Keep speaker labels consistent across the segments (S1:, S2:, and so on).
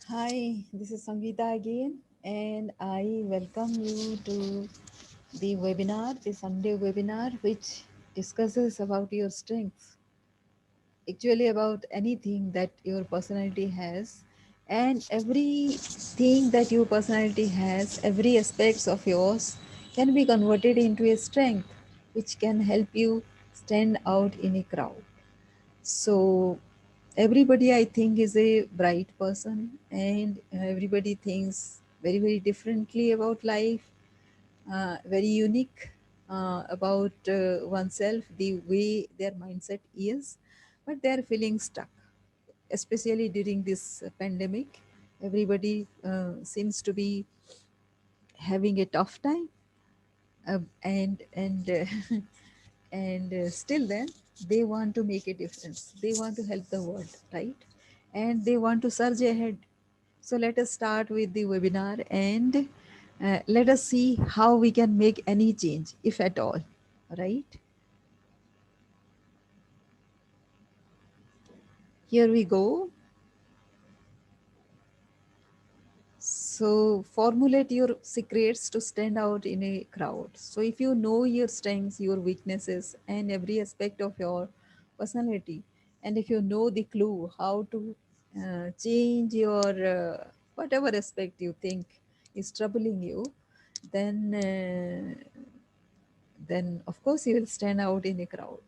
S1: Hi, this is Sangeeta again, and I welcome you to the webinar, the Sunday webinar, which discusses about your strengths, actually about anything that your personality has, and everything that your personality has, every aspects of yours can be converted into a strength, which can help you stand out in a crowd. So everybody I think is a bright person, and everybody thinks very very differently about life, very unique about oneself, the way their mindset is, but they are feeling stuck, especially during this pandemic. Everybody seems to be having a tough time, and and still then they want to make a difference, they want to help the world, right? And they want to surge ahead. So let us start with the webinar, and let us see how we can make any change, if at all, right? Here we go. So, formulate your secrets to stand out in a crowd. So, if you know your strengths, your weaknesses, and every aspect of your personality, and if you know the clue how to change your whatever aspect you think is troubling you, then then of course you will stand out in a crowd.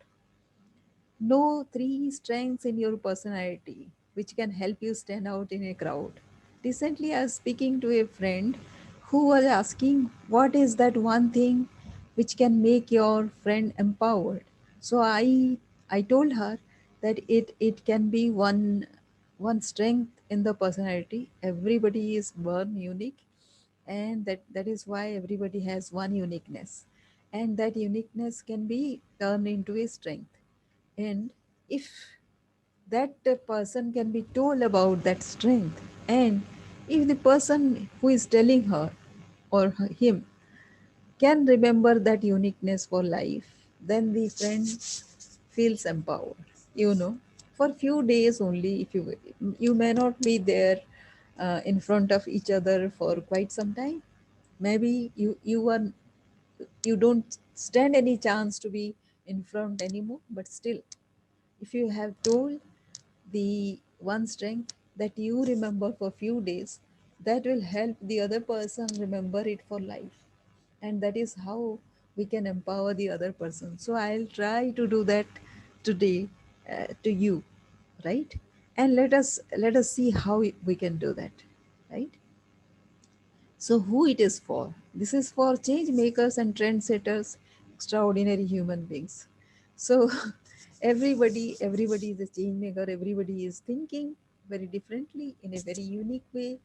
S1: Know three strengths in your personality which can help you stand out in a crowd. Recently, I was speaking to a friend who was asking, what is that one thing which can make your friend empowered? So I told her that it can be one strength in the personality. Everybody is born unique, and that is why everybody has one uniqueness, and that uniqueness can be turned into a strength. And if that person can be told about that strength, and if the person who is telling her or him can remember that uniqueness for life, then the friend feels empowered, you know, for few days only. If you may not be there in front of each other for quite some time, maybe you don't stand any chance to be in front anymore, but still, if you have told the one strength that you remember for few days, that will help the other person remember it for life, and that is how we can empower the other person. So I'll try to do that today to you, right? And let us see how we can do that, right? So, who it is for? This is for change makers and trendsetters, extraordinary human beings. So, everybody is a change maker. Everybody is thinking very differently in a very unique way,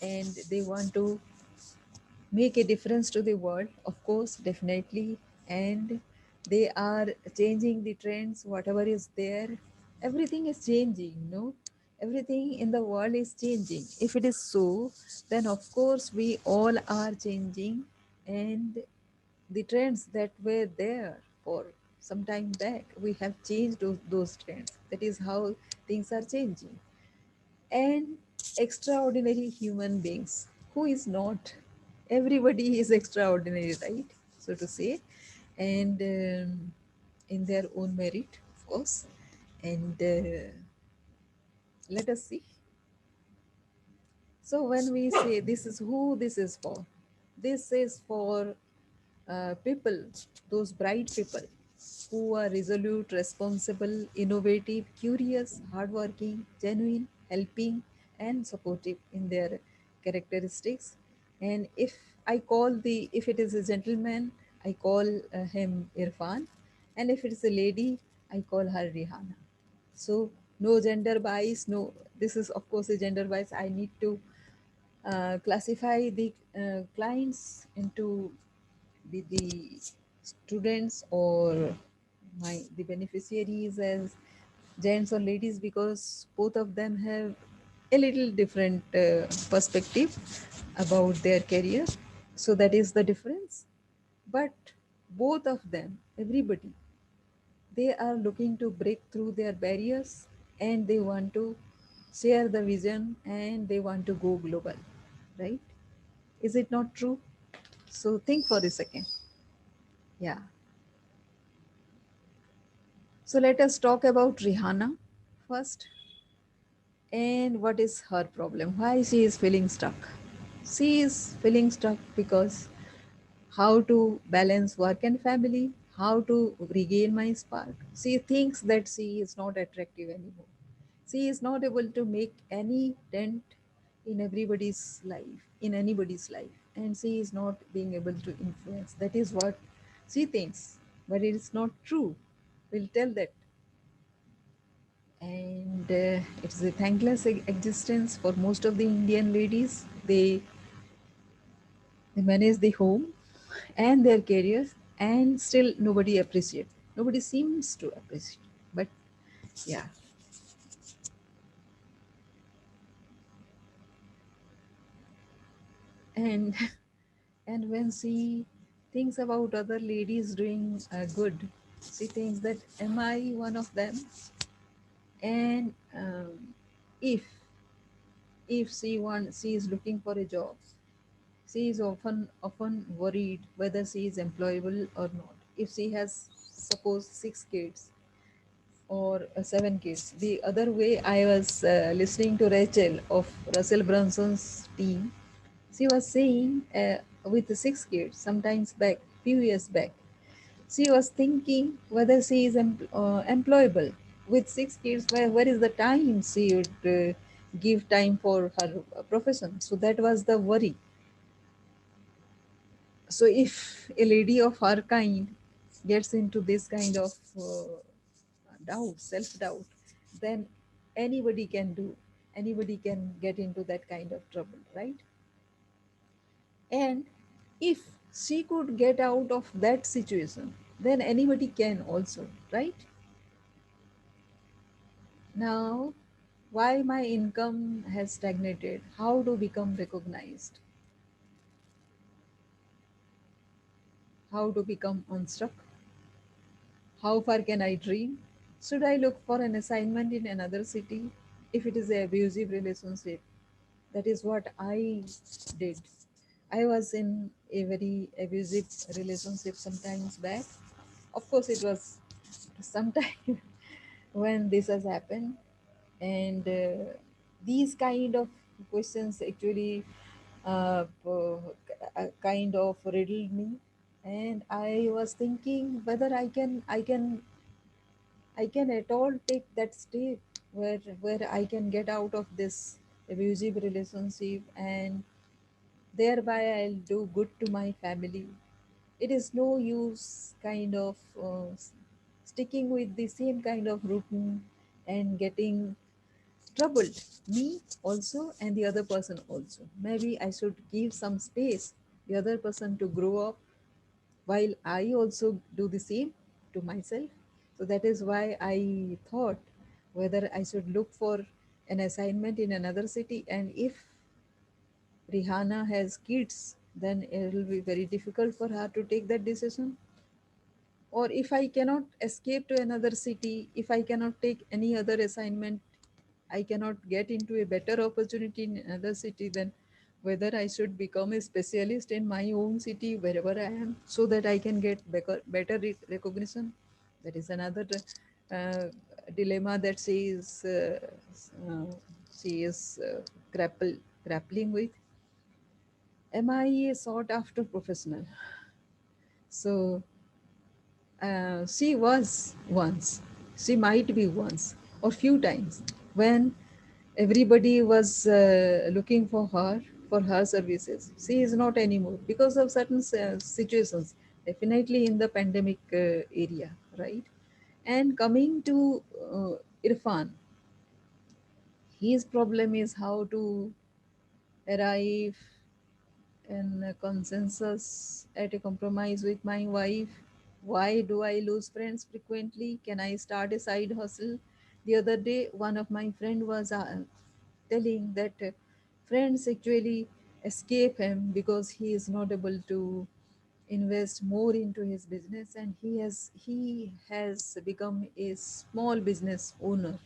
S1: and they want to make a difference to the world, of course, definitely. And they are changing the trends, whatever is there. Everything is changing, no? Everything in the world is changing. If it is so, then of course we all are changing, and the trends that were there for some time back, we have changed those trends. That is how things are changing. And extraordinary human beings. Who is not? Everybody is extraordinary, right? So to say, and in their own merit, of course. And let us see. So when we say this is who this is for, this is for people, those bright people who are resolute, responsible, innovative, curious, hardworking, genuine, helping, and supportive in their characteristics. And if it is a gentleman, I call him Irfan, and if it is a lady, I call her Rihanna. So no gender bias, no. This is of course a gender bias. I need to classify the clients into the students or the beneficiaries as gents or ladies, because both of them have a little different perspective about their career. So that is the difference. But both of them, everybody, they are looking to break through their barriers, and they want to share the vision, and they want to go global, right? Is it not true? So think for a second. Yeah. So let us talk about Rihanna first. And what is her problem? Why she is feeling stuck? She is feeling stuck because how to balance work and family, how to regain my spark. She thinks that she is not attractive anymore. She is not able to make any dent in everybody's life, in anybody's life, and she is not being able to influence. That is what she thinks, but it is not true. We'll tell that. And it's a thankless existence for most of the Indian ladies. They manage the home and their careers, and still nobody appreciate. Nobody seems to appreciate. But yeah, and and when she thinks about other ladies doing good, she thinks that am I one of them? And if she is looking for a job, she is often worried whether she is employable or not. If she has suppose 6 kids or 7 kids. The other way, I was listening to Rachel of Russell Brunson's team. She was saying with the 6 kids, sometimes back, few years back, she was thinking whether she is employable with 6 kids. Where is the time she would give time for her profession? So that was the worry. So if a lady of her kind gets into this kind of doubt, self doubt, then anybody can do, anybody can get into that kind of trouble, right? And if she could get out of that situation, then anybody can also, right? Now, why my income has stagnated, how to become recognized, how to become unstuck, how far can I dream? Should I look for an assignment in another city if it is an abusive relationship? That is what I did. I was in a very abusive relationship sometimes back. Of course, it was sometime when this has happened, and these kind of questions actually kind of riddled me, and I was thinking whether I can at all take that step where I can get out of this abusive relationship, and thereby I'll do good to my family. It is no use kind of sticking with the same kind of routine and getting troubled, me also and the other person also. Maybe I should give some space the other person to grow up while I also do the same to myself. So that is why I thought whether I should look for an assignment in another city, and if Rihanna has kids, then it will be very difficult for her to take that decision. Or if I cannot escape to another city, if I cannot take any other assignment, I cannot get into a better opportunity in another city, then whether I should become a specialist in my own city, wherever I am, so that I can get better recognition. That is another uh, dilemma that uh, she is grappling with. Am I a sought after professional? So she was once, she might be once or few times when everybody was looking for her services. She is not anymore because of certain situations, definitely in the pandemic area, right? And coming to Irfan, his problem is how to arrive in a consensus at a compromise with my wife. Why do I lose friends frequently? Can I start a side hustle? The other day, one of my friend was telling that friends actually escape him because he is not able to invest more into his business, and he has become a small business owner.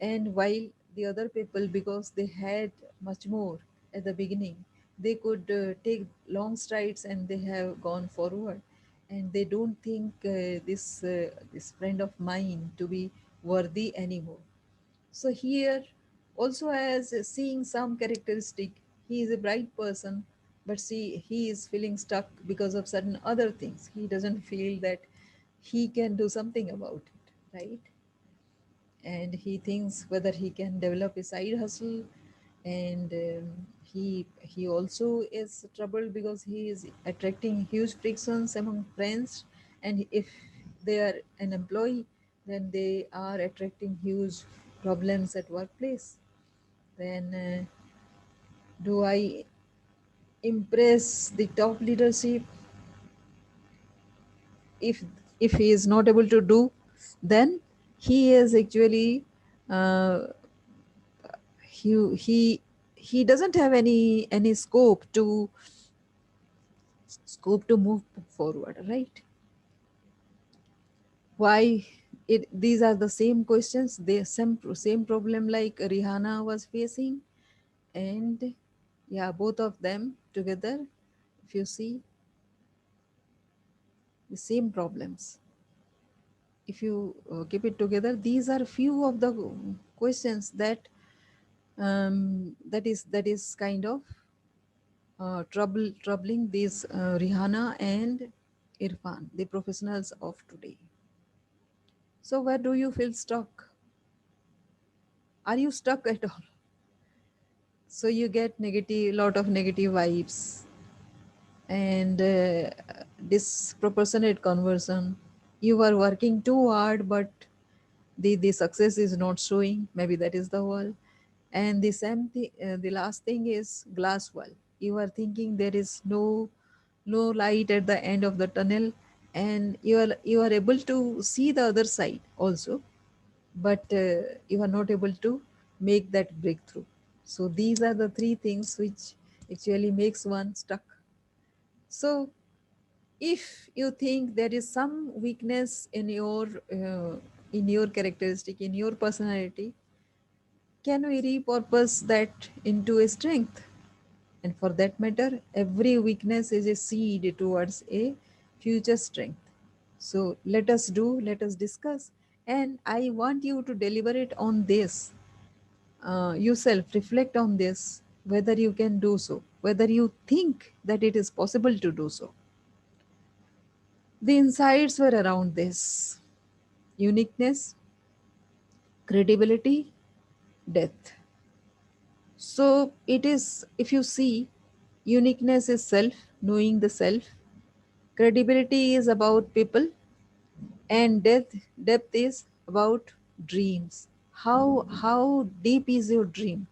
S1: And while the other people because they had much more at the beginning. They could take long strides and they have gone forward, and they don't think this friend of mine to be worthy anymore. So here also, as seeing some characteristic, he is a bright person, but see he is feeling stuck because of certain other things. He doesn't feel that he can do something about it, right? And he thinks whether he can develop a side hustle. And he also is troubled because he is attracting huge frictions among friends, and if they are an employee, then they are attracting huge problems at workplace. Then do I impress the top leadership? If if he is not able to do, then he is actually uh, he doesn't have any scope to move forward, right? Why these are the same questions, the same problem like Rihanna was facing. And yeah, both of them together, if you see, the same problems. If you keep it together, these are few of the questions that is kind of troubling these Rihanna and Irfan, the professionals of today. So where do you feel stuck? Are you stuck at all? So you get negative, lot of negative vibes, and disproportionate conversion. You are working too hard, but the success is not showing. Maybe that is the wall. And the same thing, the last thing is glass wall. You are thinking there is no light at the end of the tunnel, and you are able to see the other side also, but you are not able to make that breakthrough. So these are the three things which actually makes one stuck. So if you think there is some weakness in your characteristic, in your personality, can we repurpose that into a strength? And for that matter, every weakness is a seed towards a future strength. So let us discuss. And I want you to deliberate on this yourself, reflect on this, whether you can do so, whether you think that it is possible to do so. The insights were around this: uniqueness, credibility, depth. So it is, if you see, uniqueness is self, knowing the self. Credibility is about people, and depth is about dreams. How deep is your dream?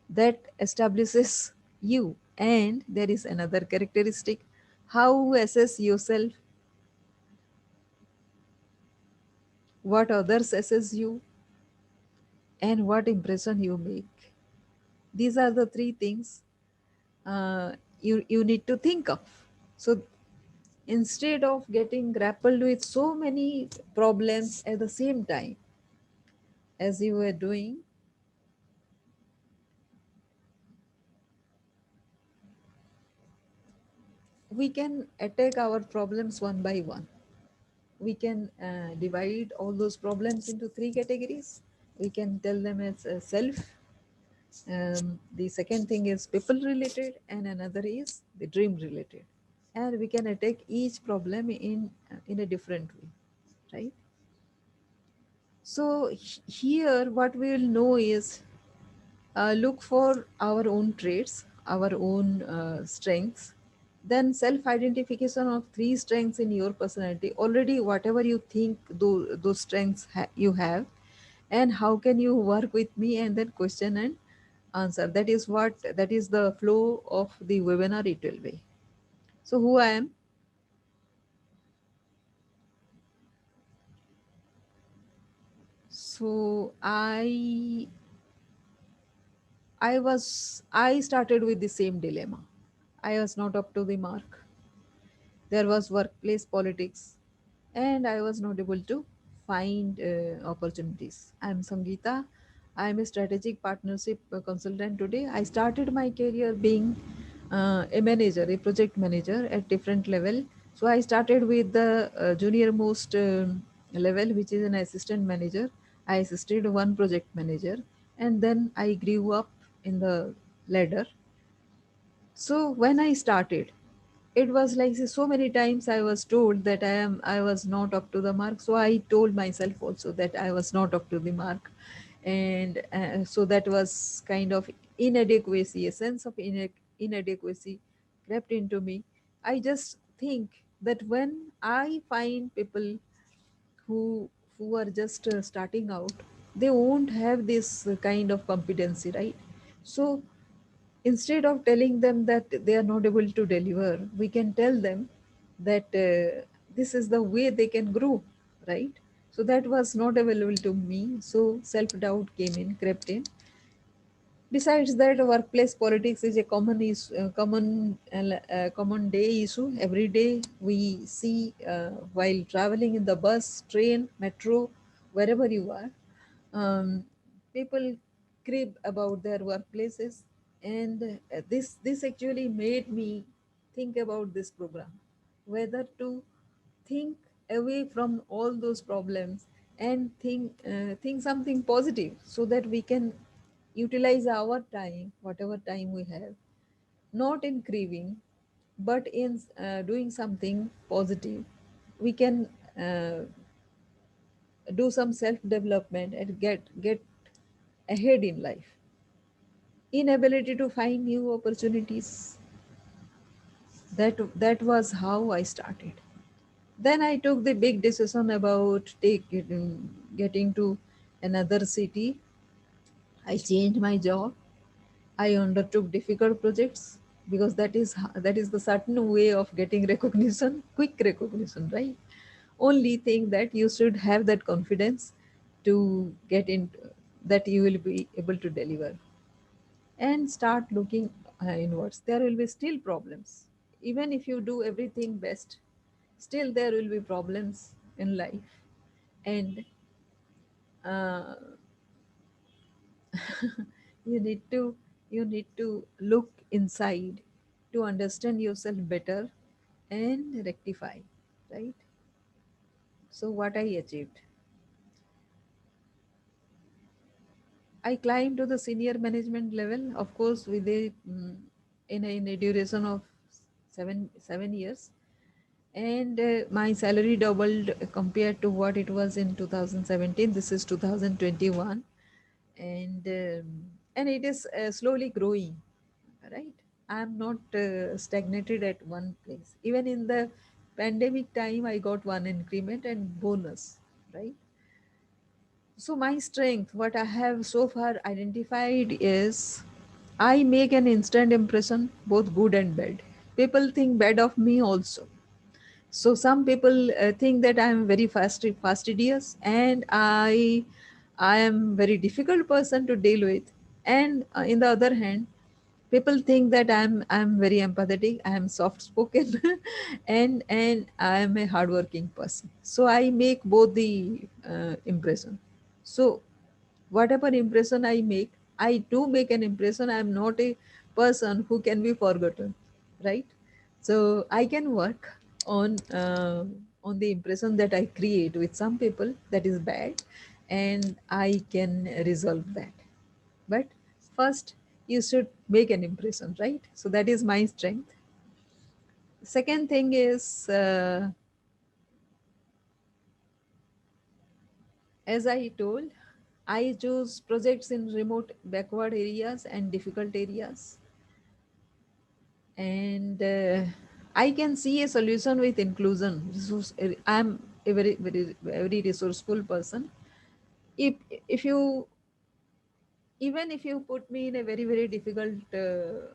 S1: That establishes you. And there is another characteristic: how you assess yourself, what others assess you, and what impression you make. These are the three things you need to think of. So instead of getting grappled with so many problems at the same time as you were doing, we can attack our problems one by one. We can divide all those problems into three categories. We can tell them as self. The second thing is people related, and another is the dream related. And we can attack each problem in a different way, right? So here, what we will know is look for our own traits, our own strengths, then self identification of three strengths in your personality. Already, whatever you think those strengths you have, and how can you work with me, and then question and answer. That is the flow of the webinar, it will be. So, who I am? So, I started with the same dilemma. I was not up to the mark. There was workplace politics, and I was not able to find opportunities. I'm Sangeeta. I am a strategic partnership consultant today. I started my career being a manager, a project manager at different level. So I started with the junior most level, which is an assistant manager. I assisted one project manager, and then I grew up in the ladder. So when I started, it was like so many times I was told that I was not up to the mark. So I told myself also that I was not up to the mark, and so that was kind of inadequacy, a sense of inadequacy crept into me. I just think that when I find people who who are just starting out, they won't have this kind of competency, right? So instead of telling them that they are not able to deliver, we can tell them that this is the way they can grow, right? So that was not available to me, so self doubt came in, crept in. Besides that, workplace politics is a common day issue. Every day we see while traveling in the bus, train, metro, wherever you are, people crib about their workplaces, and this actually made me think about this program, whether to think away from all those problems and think something positive, so that we can utilize our time, whatever time we have, not in craving, but in doing something positive. We can uh, do some self development and get ahead in life. Inability to find new opportunities, that was how I started. Then I took the big decision about getting to another city. I changed my job. I undertook difficult projects, because that is the certain way of getting recognition, quick recognition, right? Only thing that you should have that confidence to get into, that you will be able to deliver, and start looking inwards. There will be still problems, even if you do everything best. Still, there will be problems in life, and uh, you need to you need to look inside to understand yourself better and rectify, right? So what I achieved, I climbed to the senior management level, of course, with in a duration of 7 years, and my salary doubled compared to what it was in 2017. This is 2021, and it is slowly growing, right? I'm not stagnated at one place. Even in the pandemic time, I got one increment and bonus, right? So my strength, what I have so far identified is, I make an instant impression, both good and bad. People think bad of me also. So some people think that I am very fastidious, and I am very difficult person to deal with. And in the other hand, people think that I'm very empathetic, I am soft spoken, and I am a hardworking person. So I make both the impression. So whatever impression I make, I do make an impression. I am not a person who can be forgotten, right? So I can work on the impression that I create with some people that is bad, and I can resolve that. But first, you should make an impression, right? So that is my strength. Second thing is, as I told, I choose projects in remote, backward areas and difficult areas, and I can see a solution with inclusion. I'm a very resourceful person. If if you Even if you put me in a very difficult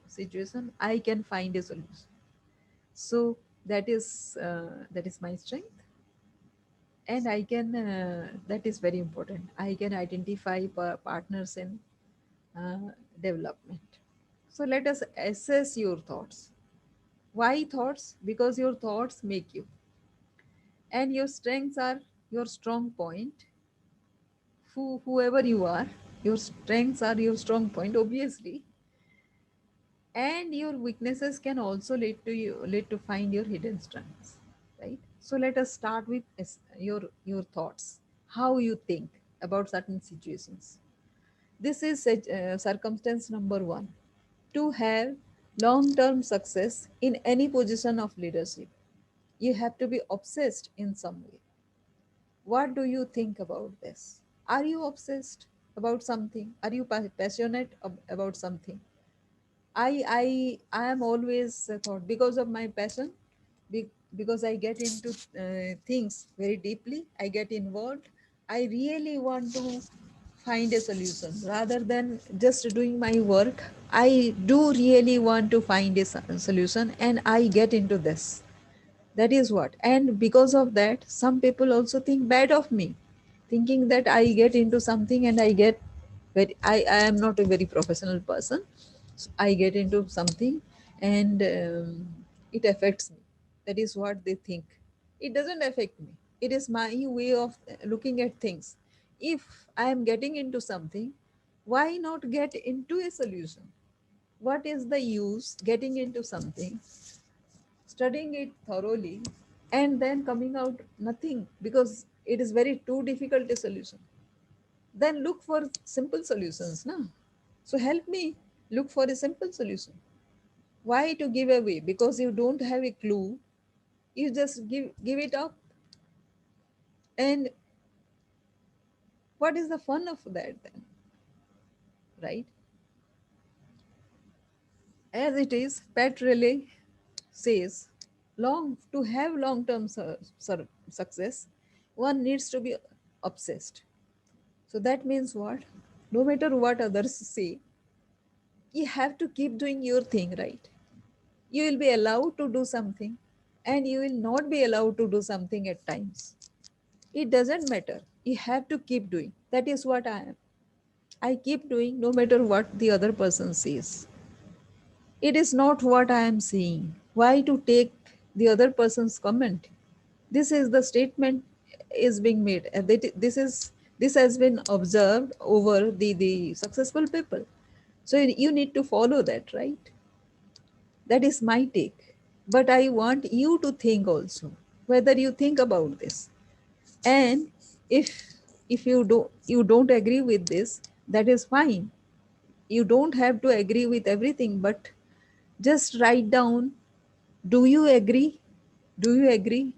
S1: situation, I can find a solution. So that is my strength, and I can that is very important. I can identify partners in development. So let us assess your thoughts. Why thoughts? Because your thoughts make you, and your strengths are your strong point. Whoever you are, Your strengths are your strong point, obviously, and your weaknesses can also lead to find your hidden strengths, right? So let us start with your thoughts, how you think about certain situations. This is circumstance number one. To have long term success in any position of leadership, you have to be obsessed in some way. What do you think about this? Are you obsessed about something? Are you passionate about something? I am always thought, because of my passion, because I get into things very deeply, I get involved. I really want to find a solution rather than just doing my work. I do really want to find a solution, and I get into this. That is what. And because of that, some people also think bad of me, thinking that I get into something and I get very, I am not a very professional person. So I get into something and it affects me. That is what they think. It doesn't affect me. It is my way of looking at things. If I am getting into something, why not get into a solution? What is the use getting into something, studying it thoroughly, and then coming out nothing because it is very too difficult a solution? Then look for simple solutions now. So help me look for a simple solution. Why to give away because you don't have a clue? You just give it up. And what is the fun of that then, right? As it is, Pat Riley says, long to have long term success, one needs to be obsessed. So that means what? No matter what others say, you have to keep doing your thing, right? You will be allowed to do something and you will not be allowed to do something at times. It doesn't matter. You have to keep doing. That is what I am. I keep doing no matter what the other person says. It is not what I am saying. Why to take the other person's comment? This is the statement is being made. And this has been observed over the successful people. So you need to follow that, right? That is my take. But I want you to think also whether you think about this. And if if you don't agree with this, that is fine. You don't have to agree with everything, but just write down, do you agree? Do you agree?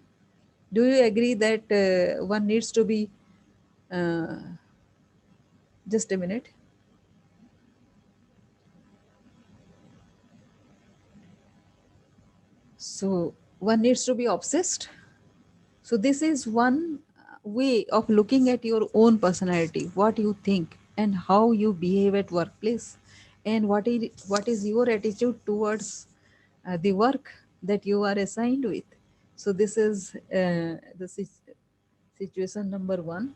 S1: Do you agree that one needs to be uh, just a minute? So one needs to be obsessed. So this is one way of looking at your own personality, what you think and how you behave at workplace, and what is your attitude towards the work that you are assigned with. So this is situation number one.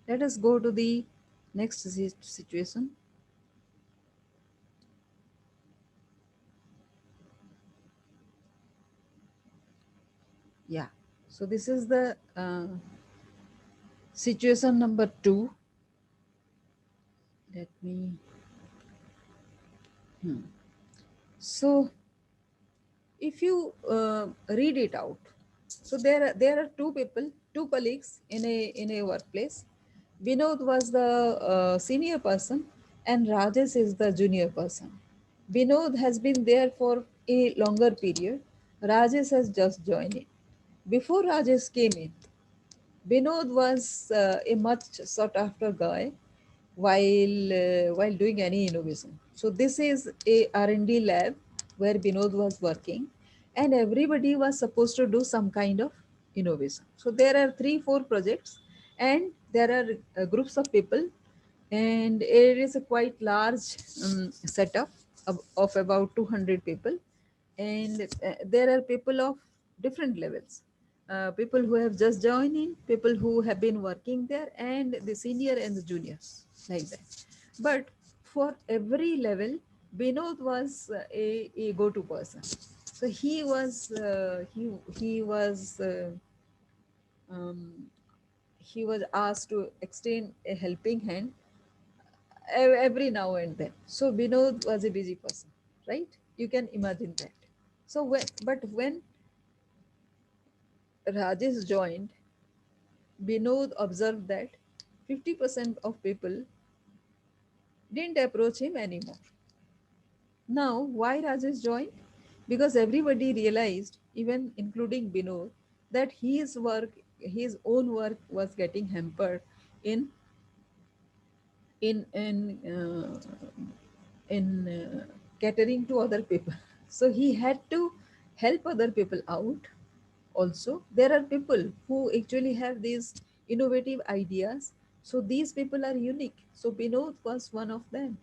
S1: Let us go to the next situation. Yeah. So this is the situation number two. Let me. So if you read it out, so there are two people, two colleagues in a workplace. Vinod was the senior person and Rajesh is the junior person. Vinod has been there for a longer period. Rajesh has just joined in. Before Rajesh came in, Binod was a much sought after guy while doing any innovation. So this is a R&D lab where Binod was working, and everybody was supposed to do some kind of innovation. So there are 3 4 projects, and there are groups of people, and it is a quite large setup of about 200 people, and there are people of different levels, people who have just joined in, people who have been working there, and the senior and the juniors, like that. But for every level, Binod was a go-to person. So um, he was asked to extend a helping hand every now and then. So Binod was a busy person, right? You can imagine that. So when Rajesh joined, Binod observed that 50% of people didn't approach him anymore. Now, why Rajesh joined? Because everybody realized, even including Binod, that his own work was getting hampered in in in catering to other people. So he had to help other people out. Also, there are people who actually have these innovative ideas. So these people are unique. So Binod was one of them.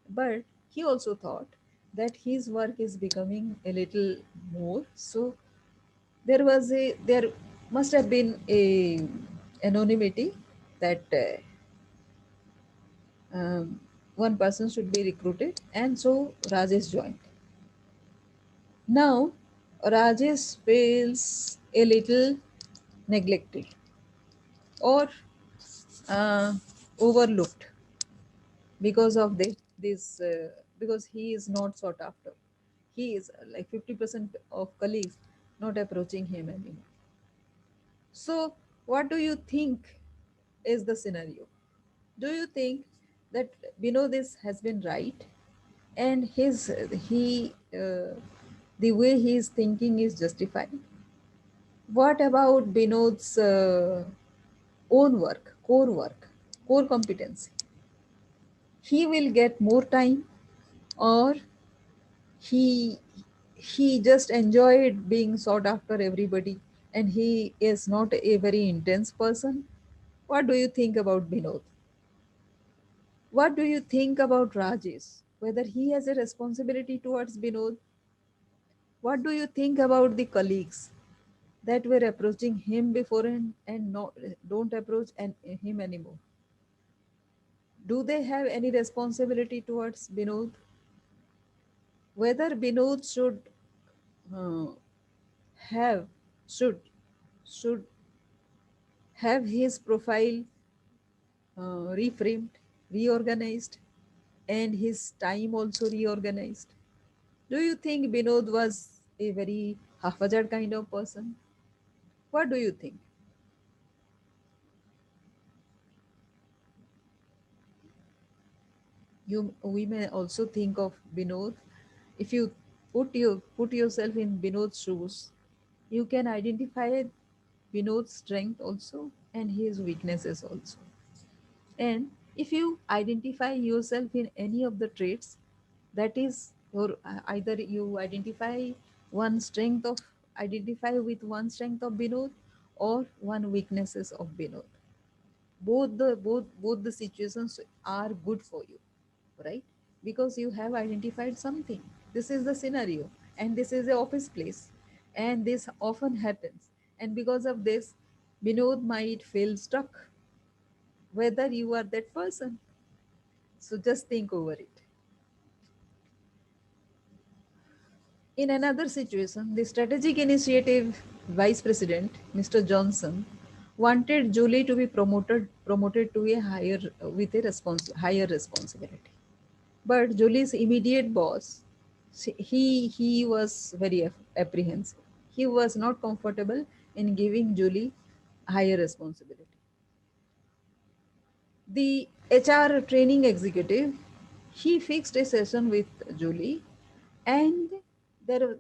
S1: But he also thought that his work is becoming a little more. So there must have been a anonymity that one person should be recruited, and so Rajesh joined. Now Rajesh feels a little neglected or overlooked because of this because he is not sought after. He is like 50% of colleagues not approaching him anymore. So what do you think is the scenario? Do you think that this has been right, and he the way he is thinking is justified? What about Binod's own work, core competency? He will get more time, or he he just enjoyed being sought after everybody, and he is not a very intense person? What do you think about Binod? What do you think about Rajesh? Whether he has a responsibility towards Binod? What do you think about the colleagues that were approaching him before and don't approach him anymore? Do they have any responsibility towards Binod? Whether Binod uh, have should should have his profile reframed, reorganized, and his time also reorganized? Do you think Binod was a very haphazard kind of person? What do you think? We may also think of Binod. If you put yourself in Binod's shoes, you can identify Binod's strength also and his weaknesses also. And if you identify yourself in any of the traits, that is, or either you identify with one strength of Binod or one weaknesses of Binod. Both the situations are good for you, right? Because you have identified something. This is the scenario, and this is the office place, and this often happens. And because of this, Binod might feel stuck, whether you are that person. So just think over it. In another situation, the strategic initiative vice president, Mr. Johnson, wanted Julie to be promoted to a higher responsibility. But Julie's immediate boss, he was very apprehensive. He was not comfortable in giving Julie higher responsibility. The HR training executive, he fixed a session with Julie, and the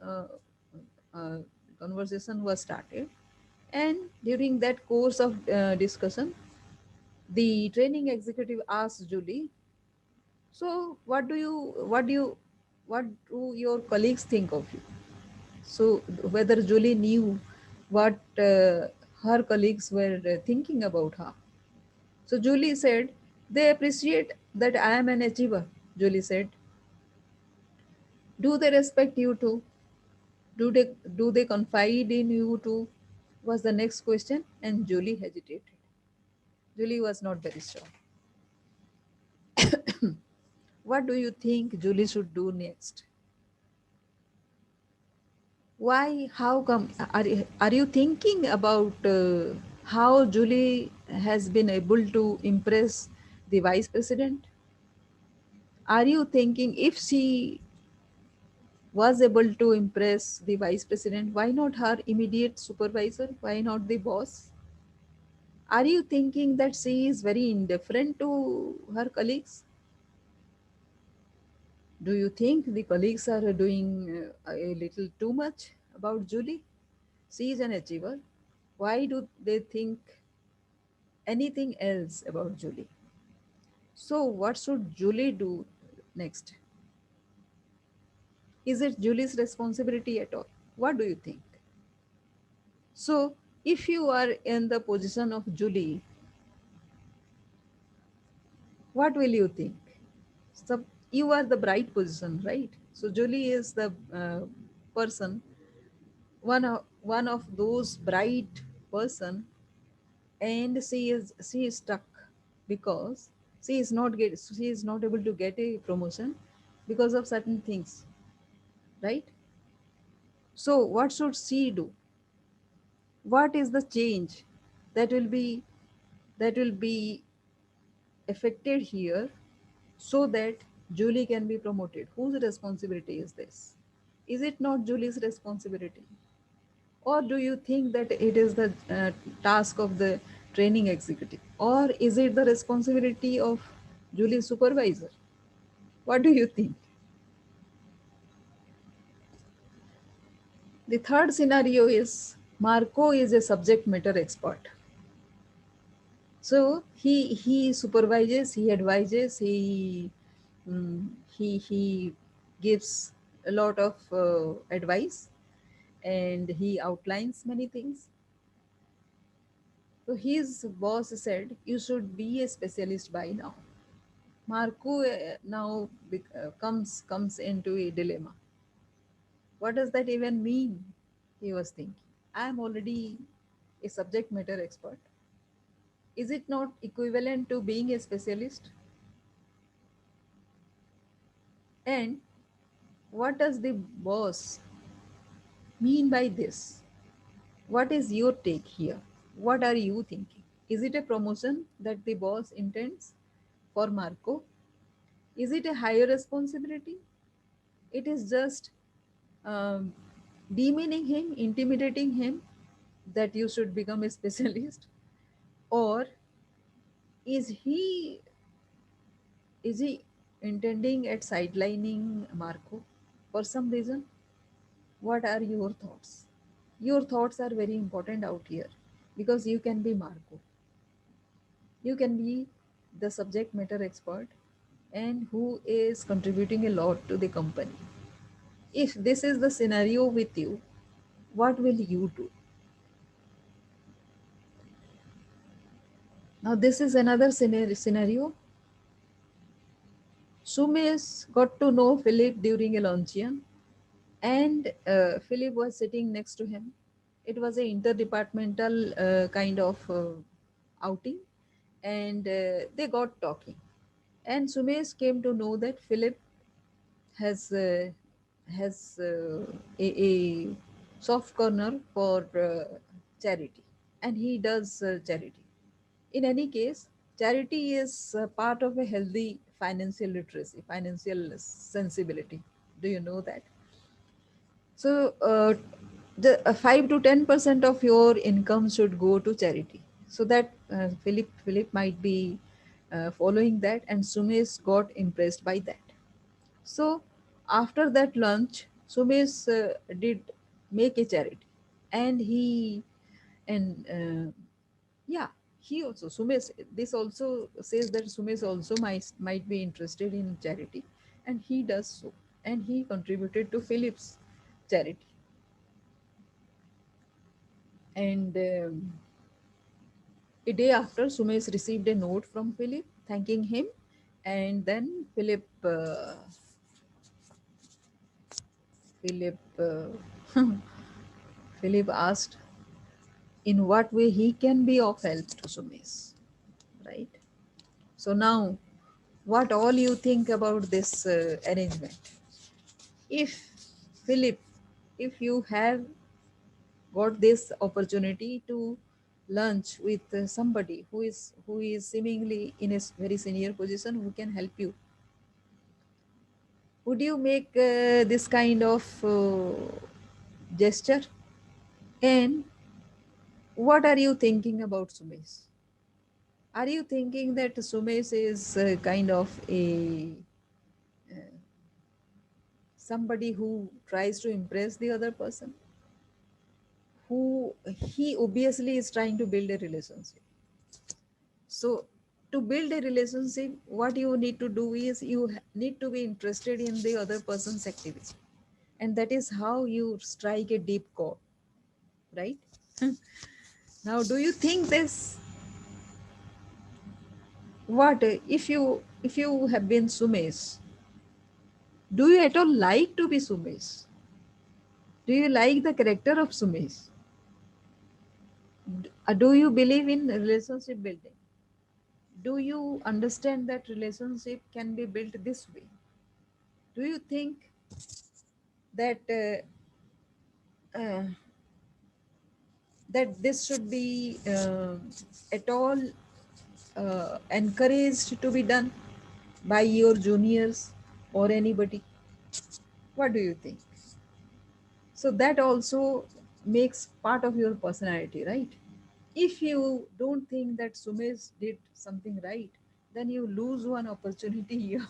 S1: uh, conversation was started. And during that course of discussion, the training executive asked Julie, "So, what do your colleagues think of you?" So, whether Julie knew what her colleagues were thinking about her. So Julie said, "They appreciate that I am an achiever." Julie said, "Do they respect you too? Do they confide in you too?" Was the next question, and Julie hesitated. Julie was not very sure. What do you think Julie should do next? Why? How come? Are you thinking about how Julie has been able to impress the vice president? Are you thinking if she was able to impress the vice president, why not her immediate supervisor? Why not the boss? Are you thinking that she is very indifferent to her colleagues? Do you think the colleagues are doing a little too much about Julie? She is an achiever. Why do they think anything else about Julie? So, what should Julie do next? Is it Julie's responsibility at all? What do you think? So, if you are in the position of Julie, what will you think? So, you are the bright position, right? So, Julie is the person, one of those bright person, and she is stuck because she is not able to get a promotion because of certain things, right? So, what should she do? What is the change that will be that will be affected here so that Julie can be promoted? Whose responsibility is this? Is it not Julie's responsibility? Or do you think that it is the task of the training executive? Or is it the responsibility of Julie's supervisor? What do you think? The third scenario is Marco is a subject matter expert. So he supervises, he advises, mm, he gives a lot of advice, and he outlines many things. So his boss said, "You should be a specialist by now." Marco now comes into a dilemma. What does that even mean? He was thinking. I am already a subject matter expert. Is it not equivalent to being a specialist? And what does the boss mean by this? What is your take here? What are you thinking? Is it a promotion that the boss intends for Marco? Is it a higher responsibility? It is just um, demeaning him, intimidating him that you should become a specialist? Or is he intending at sidelining Marco for some reason? What are your thoughts? Your thoughts are very important out here because you can be Marco. You can be the subject matter expert and who is contributing a lot to the company. If this is the scenario with you, what will you do? Now, this is another scenario. Sumesh got to know Philip during a luncheon, and Philip was sitting next to him. It was an interdepartmental kind of outing, and they got talking. And Sumesh came to know that Philip has a soft corner for charity, and he does charity. In any case, charity is part of a healthy financial literacy, financial sensibility. Do you know that? So, the 5 to 10% of your income should go to charity. So that Philip might be following that, and Sumesh got impressed by that. So after that lunch, Sumesh did make a charity, and and yeah, he also Sumesh. This also says that Sumesh also might be interested in charity, and he does so, and he contributed to Philip's charity. And a day after, Sumesh received a note from Philip thanking him, and then Philip Philip asked in what way he can be of help to Sumesh, right? So now, what all you think about this arrangement? If Philip, if you have got this opportunity to lunch with somebody who is seemingly in a very senior position who can help you? Would you make this kind of gesture? And what are you thinking about Sumesh? Are you thinking that Sumesh is kind of a somebody who tries to impress the other person, who he obviously is trying to build a relationship? So to build a relationship, what you need to do is you need to be interested in the other person's activity, and that is how you strike a deep chord, right? Now do you think this, what if you have been Sumesh, do you at all like to be Sumesh? Do you like the character of Sumesh? Do you believe in relationship building? Do you understand that relationship can be built this way? Do you think that uh, that this should be at all encouraged to be done by your juniors or anybody? What do you think? So that also makes part of your personality, right? If you don't think that Sumesh did something right, then you lose one opportunity here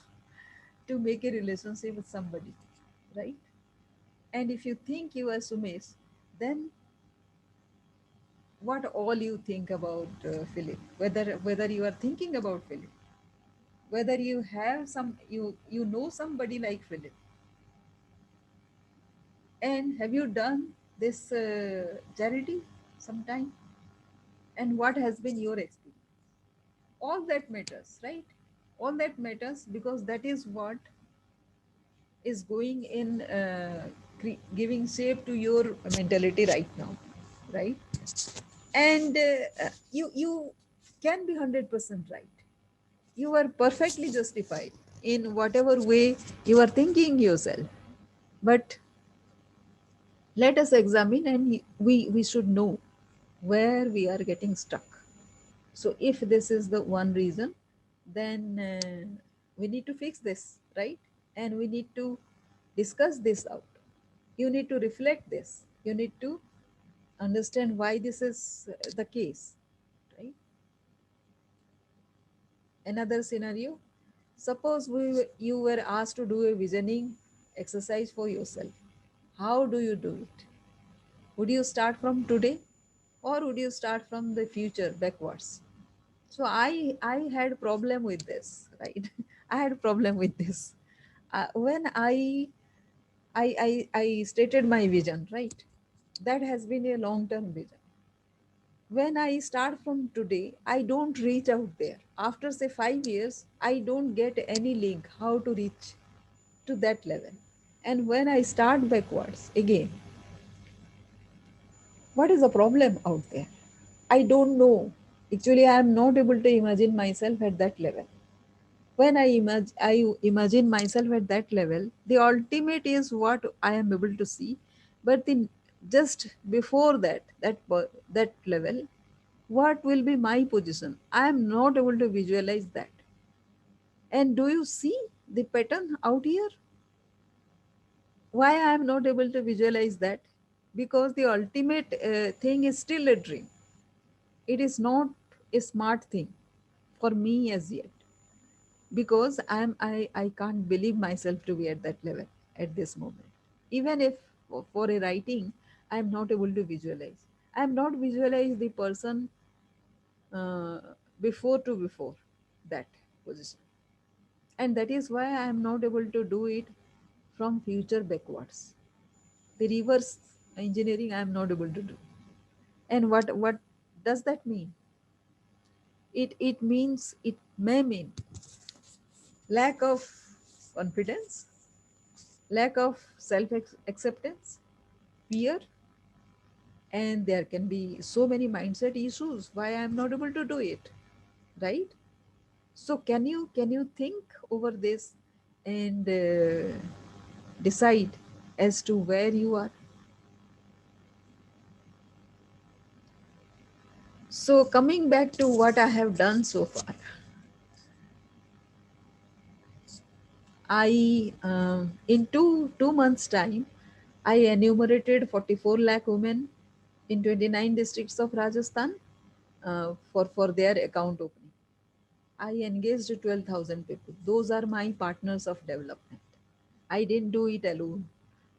S1: to make a relationship with somebody, right? And if you think you are Sumesh, then what all you think about Philip, whether you are thinking about Philip, whether you have you know somebody like Philip, and have you done this charity sometime, and what has been your experience? All that matters, right? All that matters because that is what is going in giving shape to your mentality right now, right? And you can be 100% right. You are perfectly justified in whatever way you are thinking yourself. But let us examine, and we should know where we are getting stuck. So if this is the one reason, then we need to fix this, right? And we need to discuss this out. You need to reflect this. You need to understand why this is the case, right? Another scenario, suppose you were asked to do a visioning exercise for yourself. How do you do it? Would you start from today, or would you start from the future backwards? So I had problem with this, right? I had problem with this when I stated my vision, right? That has been a long term vision. When I start from today, I don't reach out there. After say 5 years, I don't get any link how to reach to that level. And when I start backwards again, what is the problem out there? I don't know. Actually, I am not able to imagine myself at that level. When I imagine myself at that level, the ultimate is what I am able to see. But the just before that level, what will be my position? I am not able to visualize that. And do you see the pattern out here? Why I am not able to visualize that? Because the ultimate thing is still a dream. It is not a smart thing for me as yet, because I can't believe myself to be at that level at this moment. Even if for a writing, I am not able to visualize. I am not visualize the person uh, before that position, and that is why I am not able to do it from future backwards. The reverse engineering I am not able to do. And what does that mean? It means, it may mean lack of confidence, lack of self acceptance, fear, and there can be so many mindset issues why I am not able to do it, right? So can you think over this and decide as to where you are? So coming back to what I have done so far, I in two months time, I enumerated 44 lakh women in 29 districts of Rajasthan for their account opening. I engaged 12,000 people. Those are my partners of development. I didn't do it alone.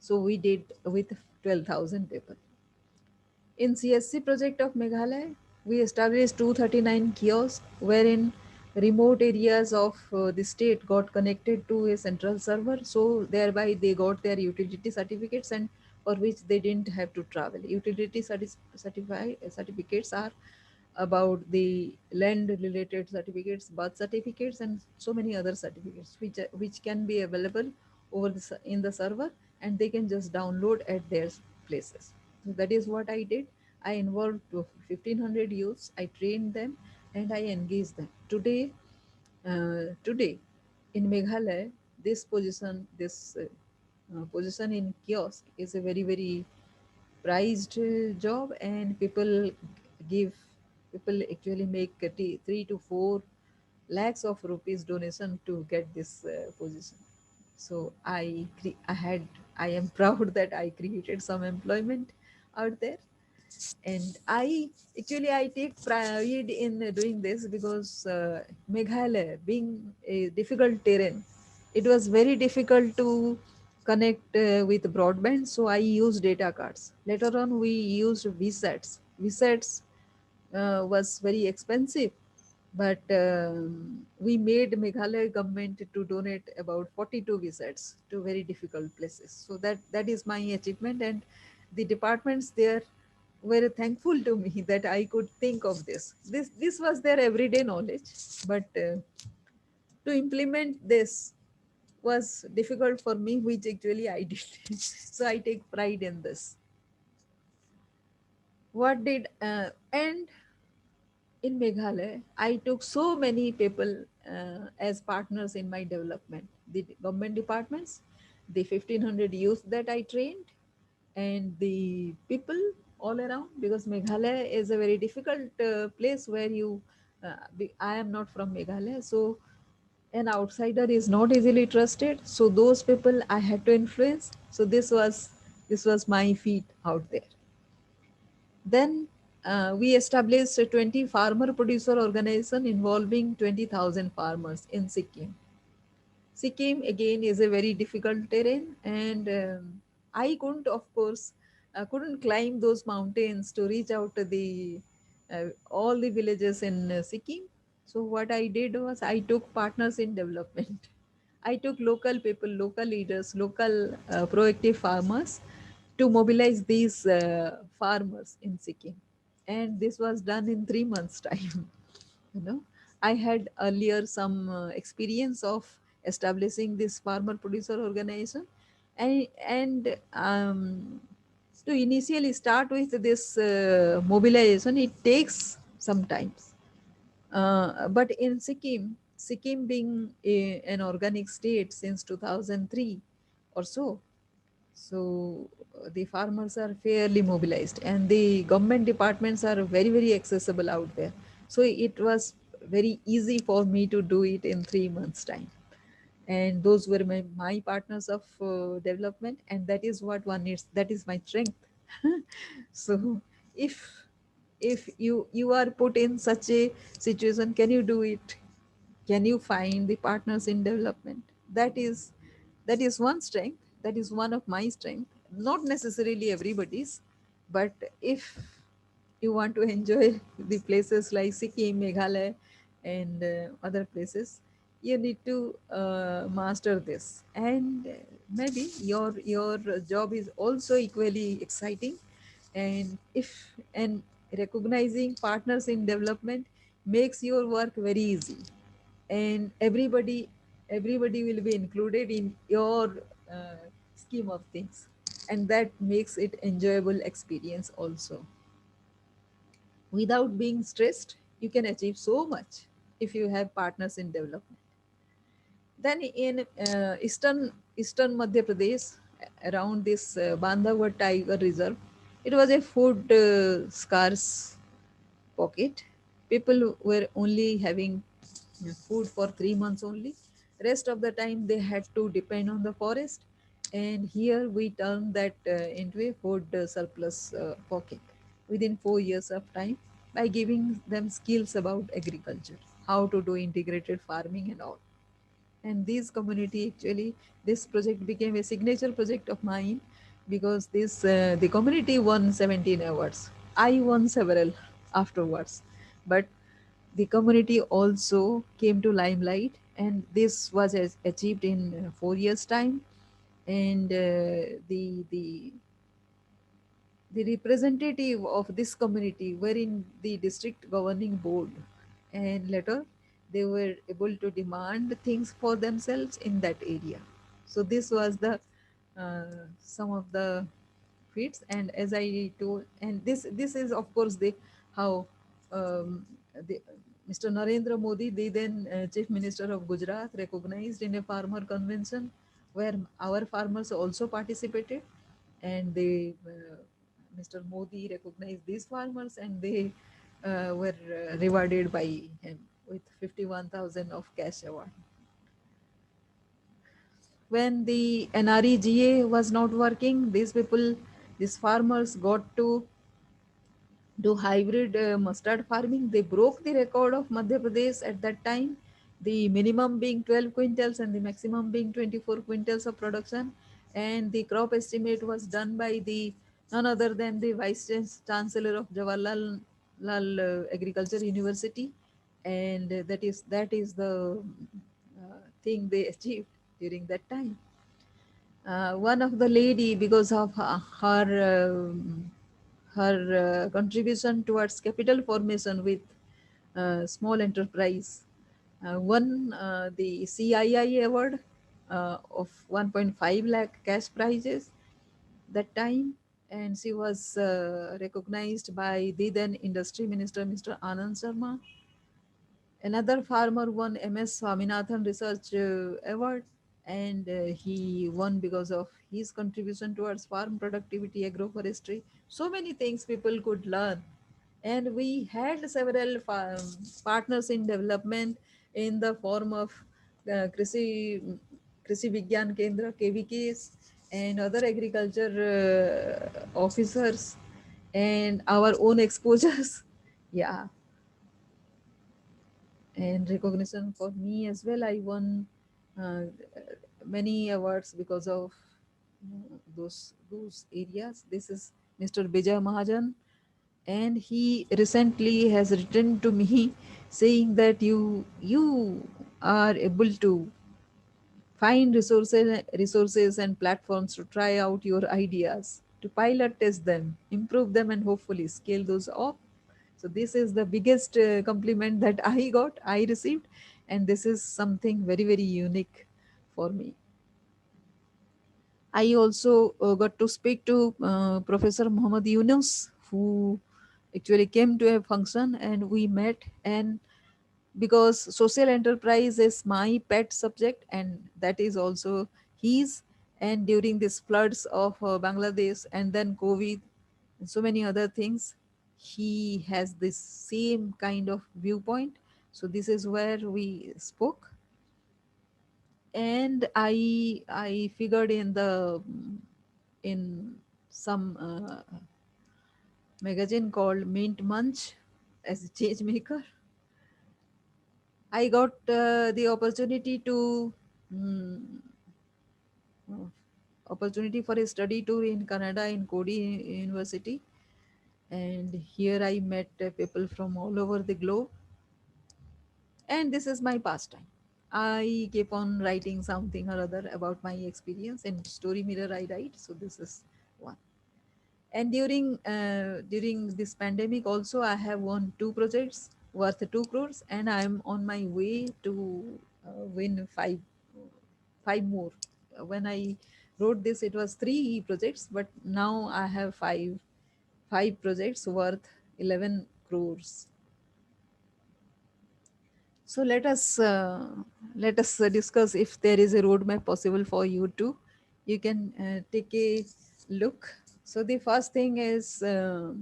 S1: So we did with 12,000 people. In CSC project of Meghalaya, we established 239 kiosks wherein remote areas of the state got connected to a central server. So thereby they got their utility certificates and for which they didn't have to travel. Certificates are about the land related certificates, birth certificates, and so many other certificates which can be available in the server, and they can just download at their places. So that is what I did. I involved 1,500 youths. I trained them and I engaged them. Today in Meghalaya, this position in kiosk is a very very prized job, and give people actually make 3 to 4 lakhs of rupees donation to get this position. So I am proud that I created some employment out there. And I take pride in doing this because Meghalaya being a difficult terrain, it was very difficult to connect with broadband, so I used data cards. Later on we used VSATs. Was very expensive, but we made Meghalaya government to donate about 42 visits to very difficult places. So that is my achievement, and the departments there were thankful to me that I could think of this. This was their everyday knowledge, but to implement this was difficult for me, which actually I did. So I take pride in this. What did and in Meghalaya, I took so many people as partners in my development. The government departments, the 1,500 youth that I trained, and the people all around, because Meghalaya is a very difficult place where I am not from Meghalaya, so an outsider is not easily trusted. So those people I had to influence. So this was my feat out there. Then we established a 20 farmer producer organization involving 20,000 farmers in Sikkim. Sikkim again is a very difficult terrain, and I couldn't climb those mountains to reach out to the all the villages in Sikkim. So what I did was I took partners in development. I took local people, local leaders, local proactive farmers to mobilize these farmers in Sikkim, and this was done in 3 months' time. you know I had earlier some experience of establishing this farmer producer organization, and to initially start with this mobilization, it takes some time. But in Sikkim being an organic state since 2003 or so, the farmers are fairly mobilized, and the government departments are very very accessible out there. So it was very easy for me to do it in 3 months time, and those were my partners of development, and that is what one needs. That is my strength. So if if you are put in such a situation, can you do it? Can you find the partners in development? That is one strength. That is one of my strength, not necessarily everybody's. But if you want to enjoy the places like Sikkim, Meghalaya, and other places, you need to master this. And maybe your job is also equally exciting. And recognizing partners in development makes your work very easy, and everybody will be included in your uh, scheme of things, and that makes it enjoyable experience also. Without being stressed, you can achieve so much if you have partners in development. Then in eastern Madhya Pradesh, around this Bandhavgarh Tiger Reserve, it was a food scarce pocket. People were only having food for 3 months only. Rest of the time they had to depend on the forest. And here we turn that into a food surplus pocket within 4 years of time by giving them skills about agriculture, how to do integrated farming and all. And this community actually, this project became a signature project of mine, because this the community won 17 awards. I won several afterwards, but the community also came to limelight, and this was achieved in 4 years time. And the representative of this community were in the district governing board, and later they were able to demand things for themselves in that area. So this was the some of the feats. And as I told, and this is of course the how um, the Mr. Narendra Modi, the then Chief Minister of Gujarat, recognized in a farmer convention where our farmers also participated, and they Mr. Modi recognized these farmers, and they were rewarded by him with 51,000 of cash award. When the NREGA was not working, these people, these farmers got to do hybrid mustard farming. They broke the record of Madhya Pradesh at that time, the minimum being 12 quintals and the maximum being 24 quintals of production. And the crop estimate was done by the none other than the Chancellor of Jawaharlal Agriculture University, and that is the thing they achieved during that time. One of the lady, because of her contribution towards capital formation with small enterprise, won the CII award of 1.5 lakh cash prizes that time. And she was recognized by the then industry minister, Mr. Anand Sharma. Another farmer won MS Swaminathan Research Award, and he won because of his contribution towards farm productivity, agroforestry. So many things people could learn. And we had several partners in development in the form of Krishi Vigyan Kendra, KVKs, and other agriculture officers, and our own exposures. Yeah, and recognition for me as well. I won uh, many awards because of those areas. This is Mr. Bijay Mahajan, and he recently has written to me saying that you are able to find resources and platforms to try out your ideas, to pilot test them, improve them, and hopefully scale those up. So this is the biggest compliment that I got, I received, and this is something very very unique for me. I also got to speak to Professor Muhammad Yunus, who actually came to a function and we met. And because social enterprise is my pet subject, and that is also his. And during these floods of Bangladesh, and then COVID, and so many other things, he has this same kind of viewpoint. So this is where we spoke. And I figured in the in some magazine called Mint Munch as a change maker. I got the opportunity to mm, uh, opportunity for a study tour in Canada in Cody University, and here I met people from all over the globe. And this is my pastime. I keep on writing something or other about my experience, and Story Mirror I write. So this is one. And during this pandemic also, I have won two projects worth 2 crores, and I'm on my way to win five more. When I wrote this, it was three projects, but now I have five projects worth 11 crores. So let us discuss if there is a roadmap possible for you too. You can take a look. So the first thing is a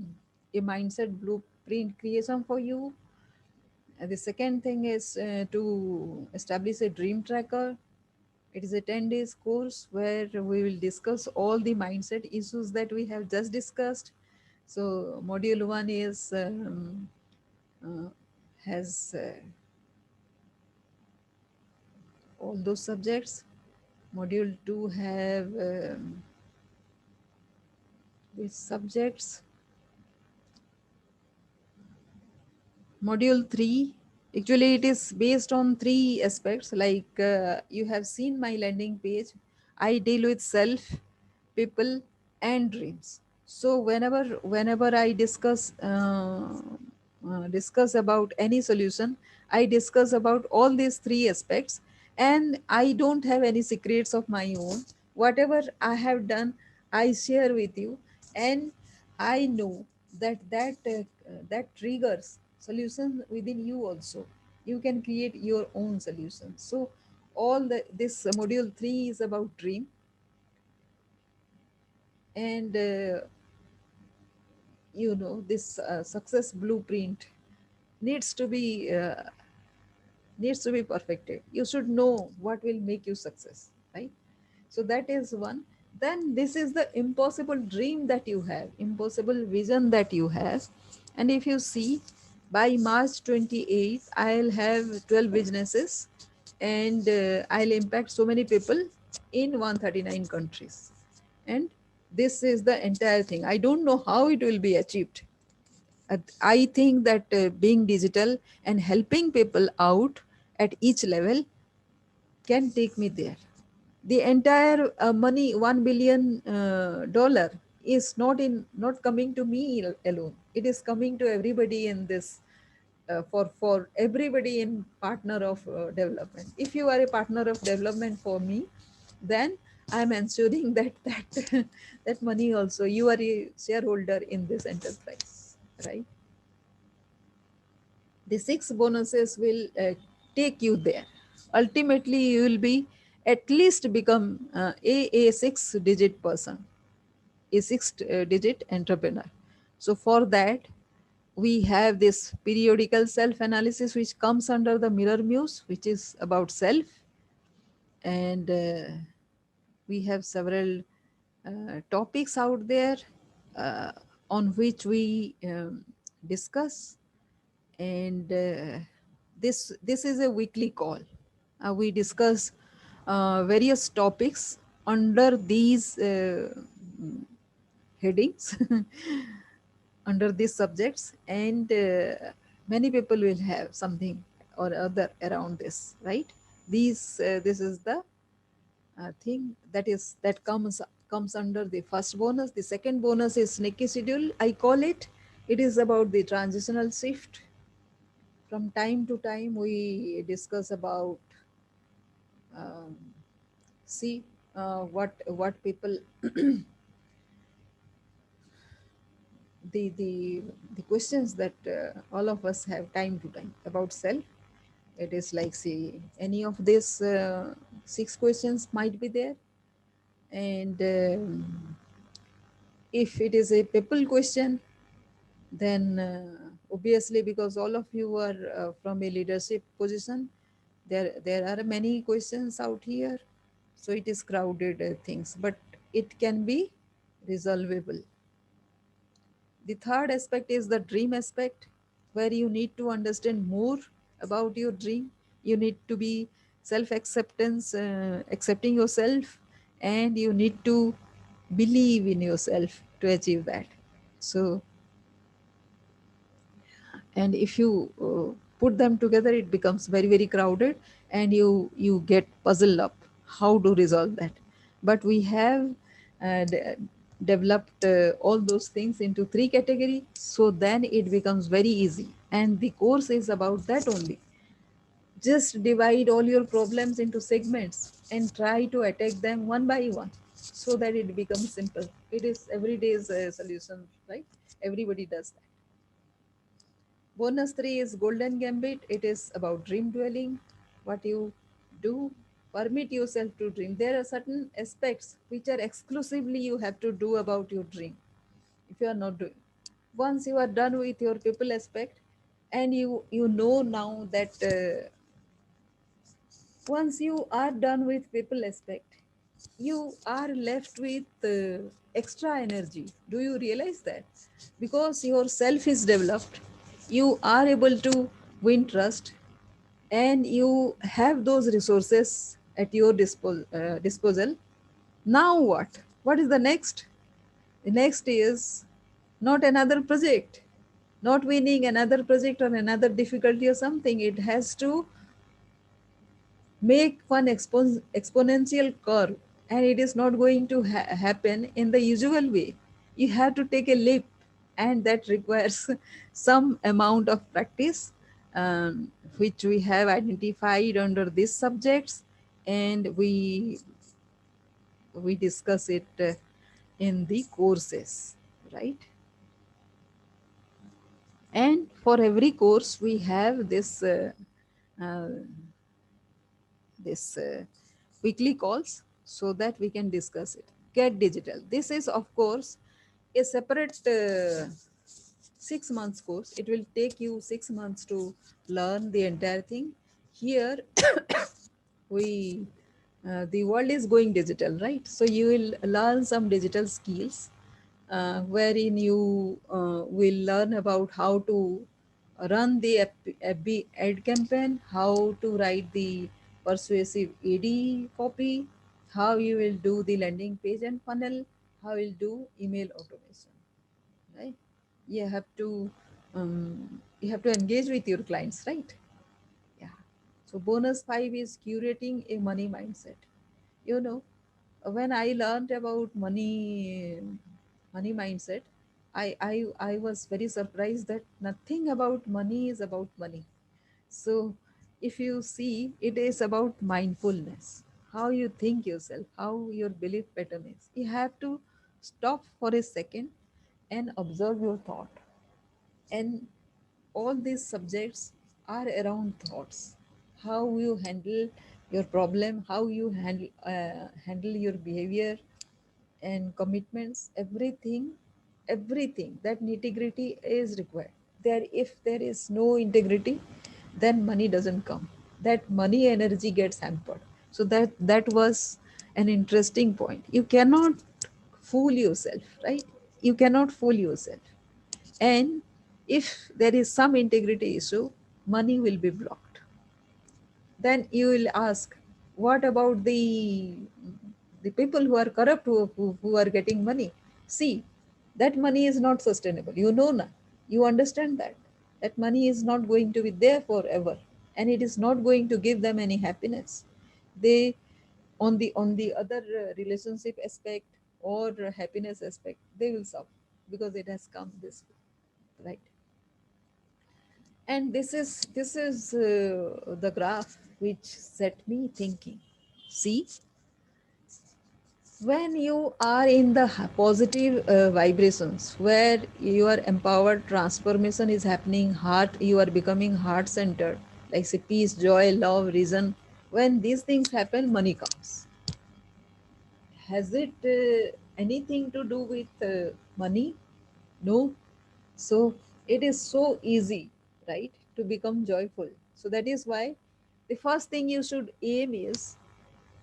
S1: mindset print creation for you. The second thing is to establish a dream tracker. It is a 10 days course where we will discuss all the mindset issues that we have just discussed. So module 1 is uh, has all those subjects. Module 2 have these subjects. Module 3, actually it is based on three aspects, like you have seen my landing page. I deal with self, people, and dreams. So whenever I discuss about any solution, I discuss about all these three aspects, and I don't have any secrets of my own. Whatever I have done, I share with you, and I know that triggers solutions within you also. You can create your own solutions. So all this module 3 is about dream. And this success blueprint needs to be perfected. You should know what will make you success, right? So that is one. Then this is the impossible dream that you have, impossible vision that you have. And if you see, by March 28th, I'll have 12 businesses, and I'll impact so many people in 139 countries. And this is the entire thing. I don't know how it will be achieved. I think that being digital and helping people out at each level can take me there. The entire money, $1 billion, is not coming to me alone. It is coming to everybody in this, for everybody in partner of development. If you are a partner of development for me, then I'm ensuring that that money also, you are a shareholder in this enterprise, right? The six bonuses will take you there. Ultimately you will be at least become a six digit person, a six digit entrepreneur. So for that, we have this periodical self analysis which comes under the mirror muse, which is about self. And we have several topics out there uh, on which we discuss. And this is a weekly call. We discuss various topics under these headings, under these subjects. And many people will have something or other around this, right? This is the thing that comes under the first bonus. The second bonus is sneaky schedule, I call it. It is about the transitional shift. From time to time we discuss about, um, see, what people the questions that all of us have time to time about self. It is like, see, any of these six questions might be there. And if it is a people question, then obviously, because all of you are from a leadership position, there are many questions out here. So it is crowded things, but it can be resolvable. The third aspect is the dream aspect, where you need to understand more about your dream. You need to be self acceptance, accepting yourself, and you need to believe in yourself to achieve that. So, and if you put them together, it becomes very very crowded, and you get puzzled up how to resolve that. But we have developed all those things into three categories, so then it becomes very easy, and the course is about that only. Just divide all your problems into segments and try to attack them one by one, so that it becomes simple. It is everyday's solution, right? Everybody does that. Bonus 3 is Golden Gambit. It is about dream dwelling. What you do, permit yourself to dream. There are certain aspects which are exclusively you have to do about your dream. If you are not doing, Once you are done with your people aspect, and you know now that once you are done with people aspect, you are left with extra energy. Do you realize that? Because your self is developed, you are able to win trust, and you have those resources at your disposal. Now what is the next? The next is not another project, not winning another project or another difficulty or something. It has to make one exponential curve, and it is not going to happen in the usual way. You have to take a leap, and that requires some amount of practice, which we have identified under these subjects, and we discuss it in the courses, right? And for every course we have uh, this weekly calls so that we can discuss it. Get digital, this is of course a separate 6 months course. It will take you 6 months to learn the entire thing. Here we the world is going digital, right? So you will learn some digital skills, wherein you will learn about how to run the FB ad campaign, how to write the persuasive AD copy, how you will do the landing page and funnel, how you will do email automation, right? You have to engage with your clients, right? Yeah. So bonus 5 is curating a money mindset. You know, when I learned about money mindset, I was very surprised that nothing about money is about money. So if you see, it is about mindfulness, how you think yourself, how your belief pattern is. You have to stop for a second and observe your thought. And all these subjects are around thoughts. How you handle your problem, how you handle your behavior and commitments, everything that nitty-gritty is required. There, if there is no integrity, then money doesn't come. That money energy gets hampered. So that was an interesting point. You cannot fool yourself, right? You cannot fool yourself. And if there is some integrity issue, money will be blocked. Then you will ask, what about the people who are corrupt, who are getting money? See, that money is not sustainable. You know now. You understand that. That money is not going to be there forever. And it is not going to give them any happiness. They, on the other relationship aspect or happiness aspect, they will suffer because it has come this way, right? And this is the graph which set me thinking. See, when you are in the positive vibrations, where your empowered transformation is happening, heart, you are becoming heart centered, like say peace, joy, love, reason. When these things happen, money comes. Has it anything to do with money? No. So it is so easy, right, to become joyful. So that is why the first thing you should aim is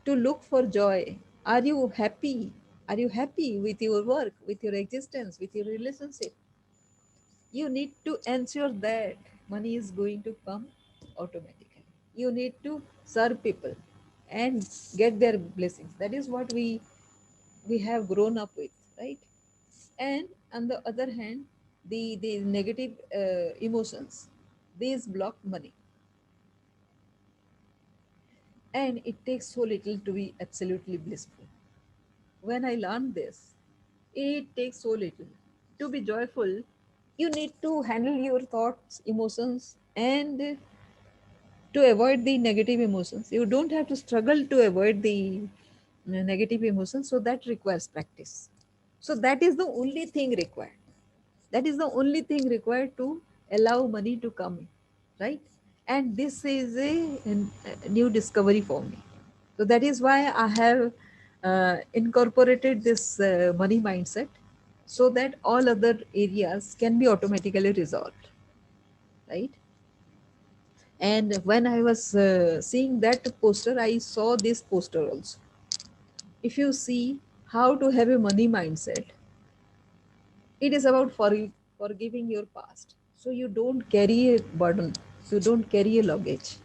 S1: to look for joy. Are you happy? Are you happy with your work, with your existence, with your relationship? You need to ensure that money is going to come automatically. You need to serve people and get their blessings. That is what we have grown up with, right? And on the other hand, the negative emotions, these block money, and it takes so little to be absolutely blissful. When I learned this, it takes so little to be joyful. You need to handle your thoughts, emotions, and to avoid the negative emotions. You don't have to struggle to avoid the negative emotions, so that requires practice. So that is the only thing required. That is the only thing required to allow money to come in, right? And this is a new discovery for me. So that is why I have incorporated this money mindset, so that all other areas can be automatically resolved, right? And when I was seeing that poster, I saw this poster also. If you see how to have a money mindset, it is about forgiving your past. So you don't carry a burden, so you don't carry a luggage.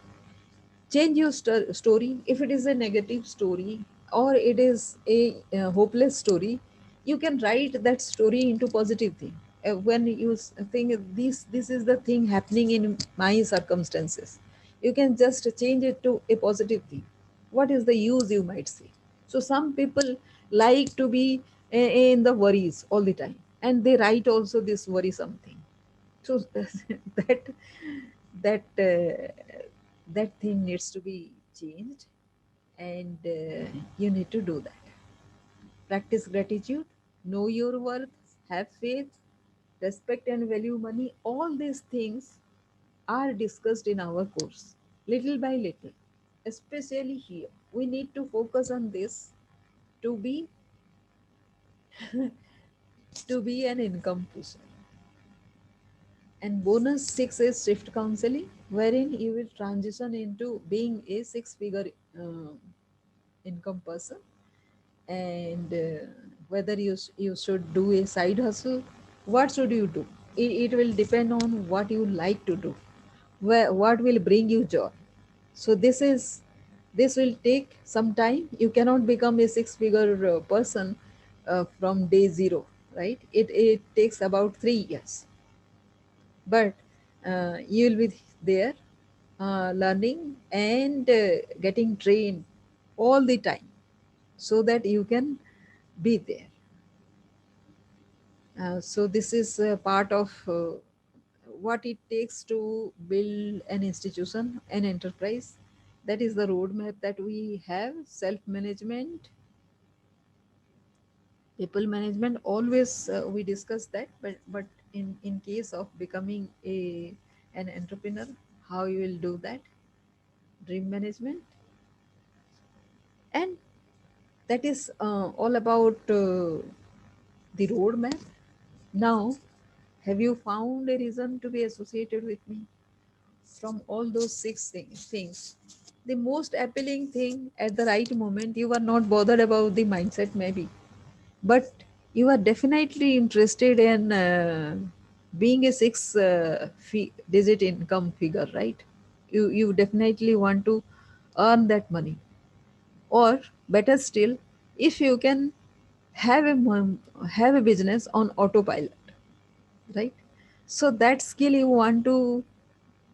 S1: Change your story. If it is a negative story or it is a hopeless story, you can write that story into positive thing. When you think this is the thing happening in my circumstances, you can just change it to a positive thing. What is the use, you might say? So some people like to be in the worries all the time, and they write also this worrisome thing. So that that that thing needs to be changed, and you need to do that. Practice gratitude, know your worth, have faith, respect and value money. All these things are discussed in our course, little by little. Especially here, we need to focus on this to be an income pusher. And bonus 6 is shift counseling, wherein you will transition into being a six-figure uh, income person. And whether you should do a side hustle, what should you do? It will depend on what you like to do, what will bring you joy. So this will take some time. You cannot become a six-figure person from day zero, right? It takes about 3 years, but you will be there, learning and getting trained all the time, so that you can be there. So this is part of what it takes to build an institution, an enterprise. That is the roadmap that we have. Self management, people management, always we discuss that. But in case of becoming an entrepreneur, how you will do that? Dream management. And that is all about the roadmap. Now, have you found a reason to be associated with me from all those things? The most appealing thing at the right moment, you are not bothered about the mindset, maybe, but you are definitely interested in being a digit income figure, right? You definitely want to earn that money. Or better still, if you can have a business on autopilot, right? So that skill you want to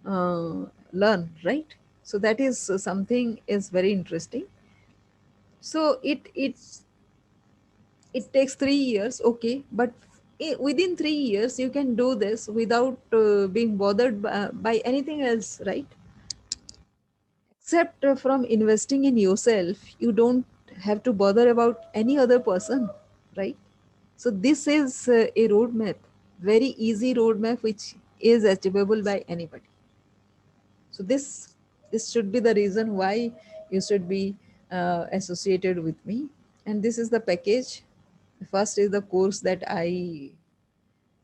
S1: uh, learn, right? So that is something is very interesting. So it takes 3 years, okay, but within 3 years you can do this without being bothered by anything else, right? Except from investing in yourself, you don't have to bother about any other person, right? So this is a roadmap, very easy roadmap, which is achievable by anybody. So this should be the reason why you should be associated with me. And this is the package. First is the course that I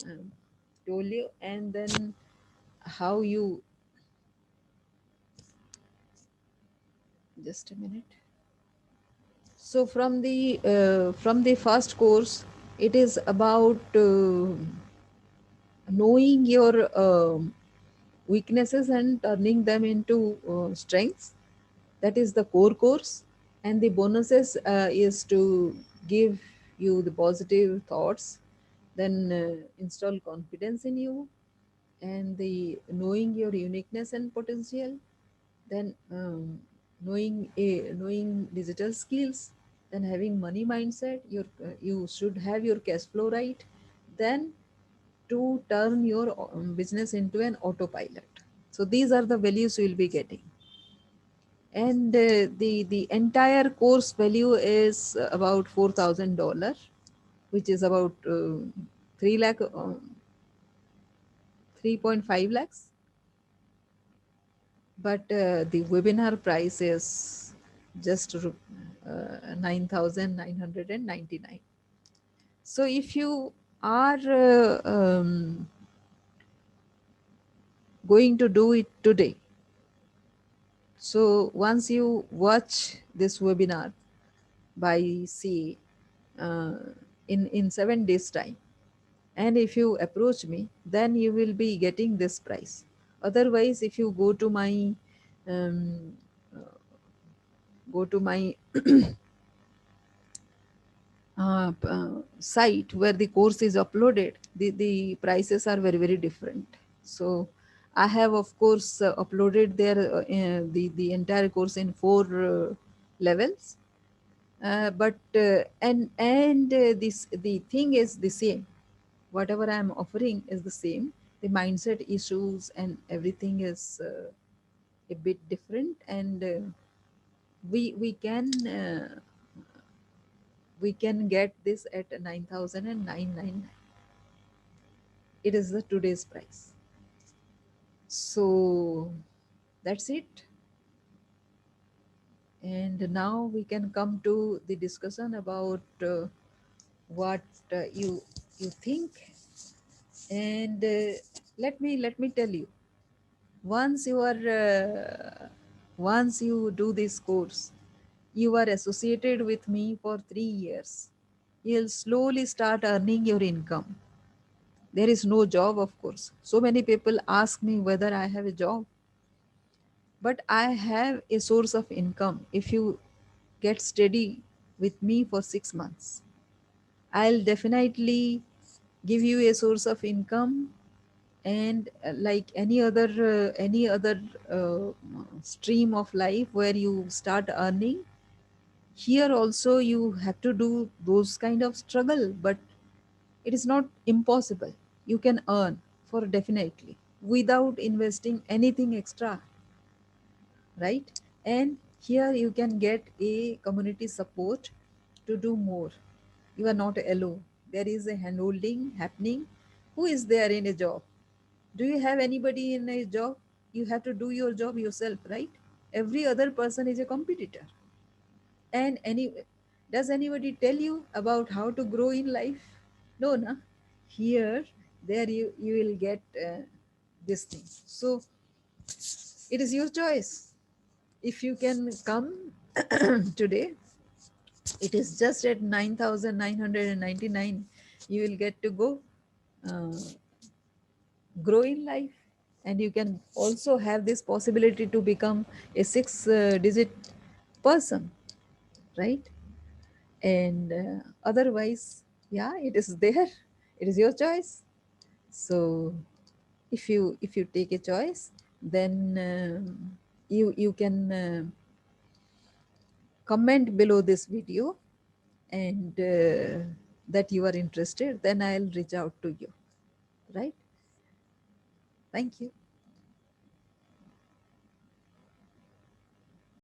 S1: um, told you, and then how you, just a minute. So from the first course, it is about knowing your weaknesses and turning them into strengths. That is the core course. And the bonuses is to give you the positive thoughts, then install confidence in you, and the knowing your uniqueness and potential, then knowing digital skills, then having money mindset. You should have your cash flow right, then to turn your business into an autopilot. So these are the values you will be getting. And the entire course value is about $4,000, which is about 3 lakh 3.5 lakhs. But the webinar price is just 9,999. So if you are going to do it today. So once you watch this webinar by say uh, in 7 days time, and if you approach me, then you will be getting this price. Otherwise, if you um, go to my site where the course is uploaded, the prices are very, very different. So I have, of course, uploaded there the entire course in 4 levels. But this the thing is the same. Whatever I am offering is the same. The mindset issues and everything is a bit different, and we can get this at 9,999. It is the today's price. So that's it. And now we can come to the discussion about what you think. And let me tell you, once you are once you do this course, you are associated with me for 3 years. You'll slowly start earning your income. There is no job, of course. So many people ask me whether I have a job, but I have a source of income. If you get steady with me for 6 months, I'll definitely give you a source of income. And like any other uh, stream of life where you start earning, here also you have to do those kind of struggle, but it is not impossible. You can earn for definitely without investing anything extra, right? And here you can get a community support to do more. You are not alone. There is a handholding happening. Who is there in a job? Do you have anybody in a job? You have to do your job yourself, right? Every other person is a competitor. And does anybody tell you about how to grow in life? No, na. Here, there you will get this thing. So it is your choice. If you can come today, it is just at 9,999. You will get to go uh, grow in life, and you can also have this possibility to become a six digit person, right? And otherwise, yeah, it is there. It is your choice. So if you take a choice, then you can comment below this video, and that you are interested, then I'll reach out to you, right? Thank you.